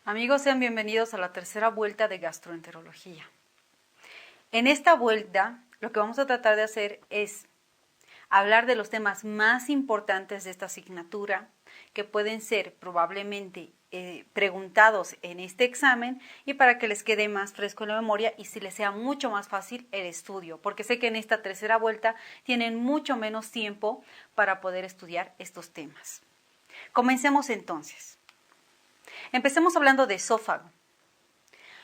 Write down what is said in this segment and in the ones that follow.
Amigos, sean bienvenidos a la tercera vuelta de gastroenterología. En esta vuelta, lo que vamos a tratar de hacer es hablar de los temas más importantes de esta asignatura, que pueden ser probablemente preguntados en este examen y para que les quede más fresco en la memoria y si les sea mucho más fácil el estudio, porque sé que en esta tercera vuelta tienen mucho menos tiempo para poder estudiar estos temas. Comencemos entonces. Empecemos hablando de esófago.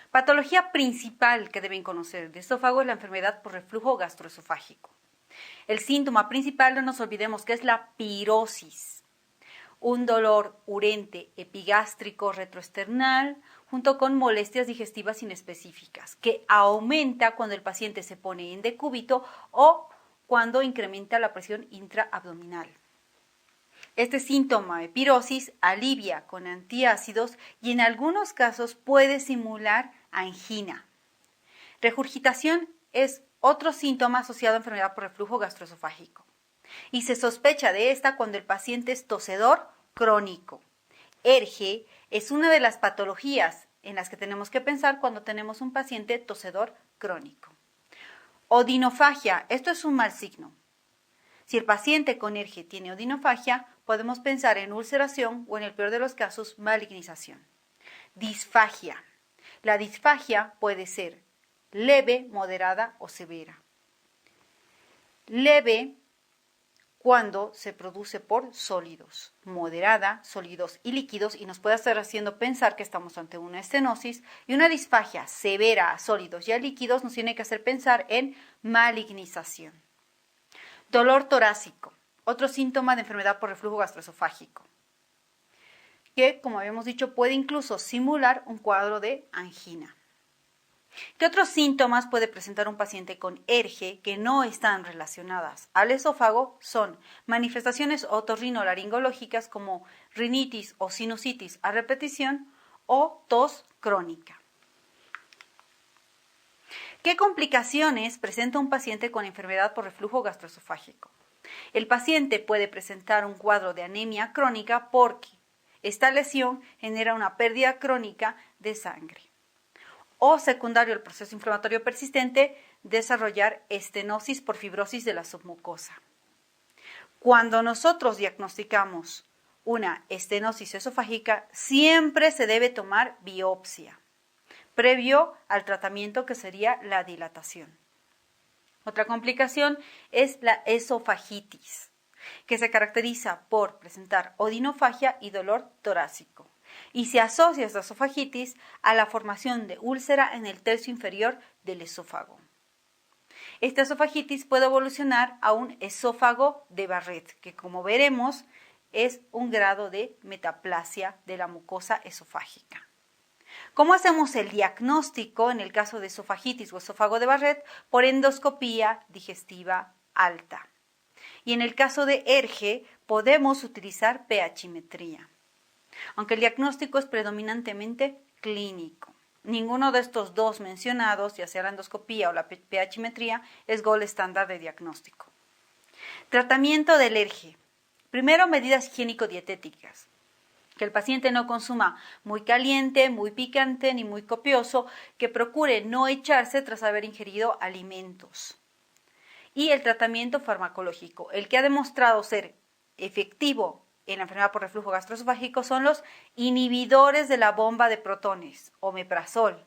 Patología principal que deben conocer de esófago es la enfermedad por reflujo gastroesofágico. El síntoma principal, no nos olvidemos que es la pirosis, un dolor urente epigástrico retroesternal junto con molestias digestivas inespecíficas que aumenta cuando el paciente se pone en decúbito o cuando incrementa la presión intraabdominal. Este síntoma de pirosis alivia con antiácidos y en algunos casos puede simular angina. Regurgitación es otro síntoma asociado a enfermedad por reflujo gastroesofágico y se sospecha de esta cuando el paciente es tosedor crónico. ERGE es una de las patologías en las que tenemos que pensar cuando tenemos un paciente tosedor crónico. Odinofagia, esto es un mal signo. Si el paciente con ERGE tiene odinofagia, podemos pensar en ulceración o en el peor de los casos, malignización. Disfagia. La disfagia puede ser leve, moderada o severa. Leve cuando se produce por sólidos, moderada, sólidos y líquidos y nos puede estar haciendo pensar que estamos ante una estenosis, y una disfagia severa a sólidos y a líquidos nos tiene que hacer pensar en malignización. Dolor torácico, otro síntoma de enfermedad por reflujo gastroesofágico, que, como habíamos dicho, puede incluso simular un cuadro de angina. ¿Qué otros síntomas puede presentar un paciente con ERGE que no están relacionadas al esófago? Son manifestaciones otorrinolaringológicas como rinitis o sinusitis a repetición o tos crónica. ¿Qué complicaciones presenta un paciente con enfermedad por reflujo gastroesofágico? El paciente puede presentar un cuadro de anemia crónica porque esta lesión genera una pérdida crónica de sangre. O secundario al proceso inflamatorio persistente, desarrollar estenosis por fibrosis de la submucosa. Cuando nosotros diagnosticamos una estenosis esofágica, siempre se debe tomar biopsia, previo al tratamiento que sería la dilatación. Otra complicación es la esofagitis, que se caracteriza por presentar odinofagia y dolor torácico, y se asocia esta esofagitis a la formación de úlcera en el tercio inferior del esófago. Esta esofagitis puede evolucionar a un esófago de Barrett, que como veremos es un grado de metaplasia de la mucosa esofágica. ¿Cómo hacemos el diagnóstico en el caso de esofagitis o esófago de Barrett? Por endoscopía digestiva alta. Y en el caso de ERGE podemos utilizar pHmetría, aunque el diagnóstico es predominantemente clínico. Ninguno de estos dos mencionados, ya sea la endoscopía o la pHmetría, es gold estándar de diagnóstico. Tratamiento del ERGE. Primero, medidas higiénico-dietéticas. Que el paciente no consuma muy caliente, muy picante ni muy copioso, que procure no echarse tras haber ingerido alimentos. Y el tratamiento farmacológico, el que ha demostrado ser efectivo en la enfermedad por reflujo gastroesofágico son los inhibidores de la bomba de protones, omeprazol.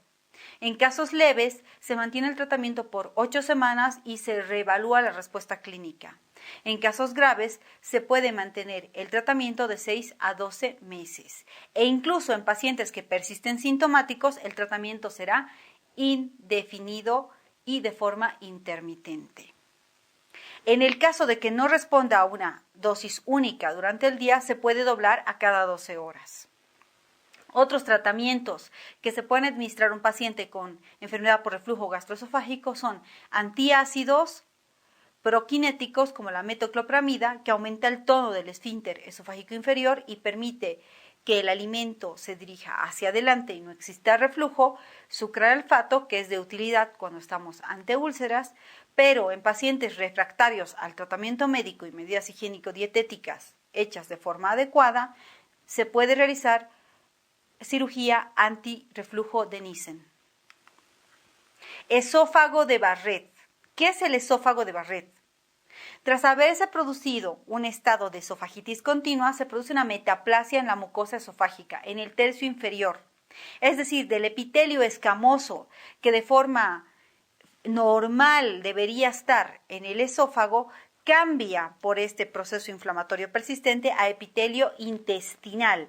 En casos leves se mantiene el tratamiento por 8 semanas y se reevalúa la respuesta clínica. En casos graves se puede mantener el tratamiento de 6 a 12 meses e incluso en pacientes que persisten sintomáticos el tratamiento será indefinido y de forma intermitente. En el caso de que no responda a una dosis única durante el día, se puede doblar a cada 12 horas. Otros tratamientos que se pueden administrar a un paciente con enfermedad por reflujo gastroesofágico son antiácidos, prokinéticos como la metoclopramida, que aumenta el tono del esfínter esofágico inferior y permite que el alimento se dirija hacia adelante y no exista reflujo, sucralfato, que es de utilidad cuando estamos ante úlceras, pero en pacientes refractarios al tratamiento médico y medidas higiénico-dietéticas hechas de forma adecuada, se puede realizar cirugía antirreflujo de Nissen. Esófago de Barrett. ¿Qué es el esófago de Barrett? Tras haberse producido un estado de esofagitis continua, se produce una metaplasia en la mucosa esofágica, en el tercio inferior, es decir, del epitelio escamoso que de forma normal debería estar en el esófago, cambia por este proceso inflamatorio persistente a epitelio intestinal,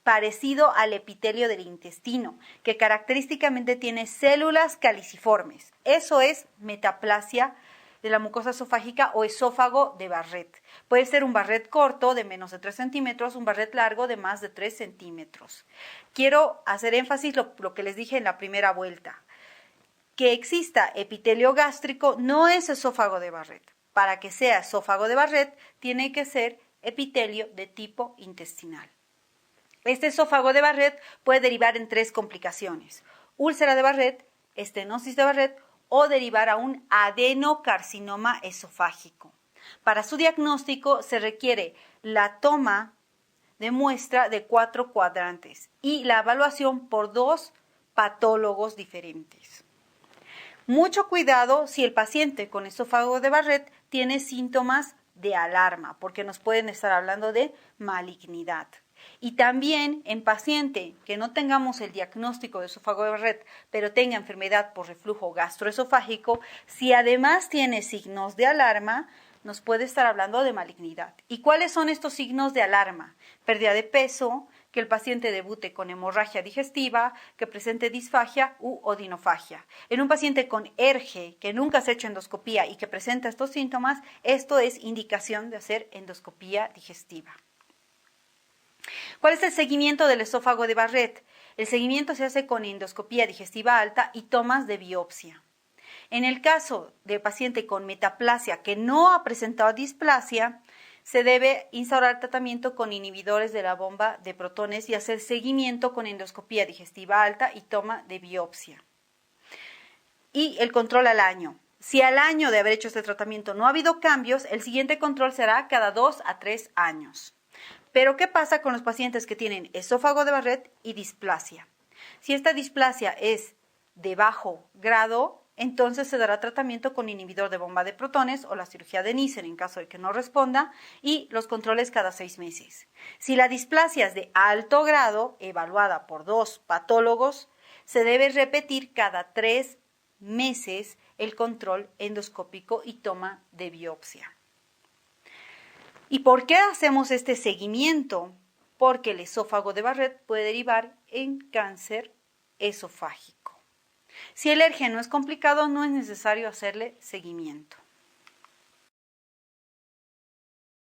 parecido al epitelio del intestino, que característicamente tiene células caliciformes. Eso es metaplasia de la mucosa esofágica o esófago de Barrett. Puede ser un Barrett corto de menos de 3 centímetros, un Barrett largo de más de 3 centímetros. Quiero hacer énfasis lo que les dije en la primera vuelta. Que exista epitelio gástrico no es esófago de Barrett. Para que sea esófago de Barrett, tiene que ser epitelio de tipo intestinal. Este esófago de Barrett puede derivar en 3 complicaciones: úlcera de Barrett, estenosis de Barrett o derivar a un adenocarcinoma esofágico. Para su diagnóstico se requiere la toma de muestra de 4 cuadrantes y la evaluación por 2 patólogos diferentes. Mucho cuidado si el paciente con esófago de Barrett tiene síntomas de alarma, porque nos pueden estar hablando de malignidad. Y también en paciente que no tengamos el diagnóstico de esófago de Barrett, pero tenga enfermedad por reflujo gastroesofágico, si además tiene signos de alarma, nos puede estar hablando de malignidad. ¿Y cuáles son estos signos de alarma? Pérdida de peso, que el paciente debute con hemorragia digestiva, que presente disfagia u odinofagia. En un paciente con ERGE, que nunca se ha hecho endoscopía y que presenta estos síntomas, esto es indicación de hacer endoscopía digestiva. ¿Cuál es el seguimiento del esófago de Barrett? El seguimiento se hace con endoscopía digestiva alta y tomas de biopsia. En el caso de paciente con metaplasia que no ha presentado displasia, se debe instaurar tratamiento con inhibidores de la bomba de protones y hacer seguimiento con endoscopía digestiva alta y toma de biopsia. Y el control al año. Si al año de haber hecho este tratamiento no ha habido cambios, el siguiente control será cada 2 a 3 años. Pero, ¿qué pasa con los pacientes que tienen esófago de Barrett y displasia? Si esta displasia es de bajo grado, entonces se dará tratamiento con inhibidor de bomba de protones o la cirugía de Nissen en caso de que no responda y los controles cada 6 meses. Si la displasia es de alto grado, evaluada por 2 patólogos, se debe repetir cada 3 meses el control endoscópico y toma de biopsia. ¿Y por qué hacemos este seguimiento? Porque el esófago de Barrett puede derivar en cáncer esofágico. Si el ERGE no es complicado, no es necesario hacerle seguimiento.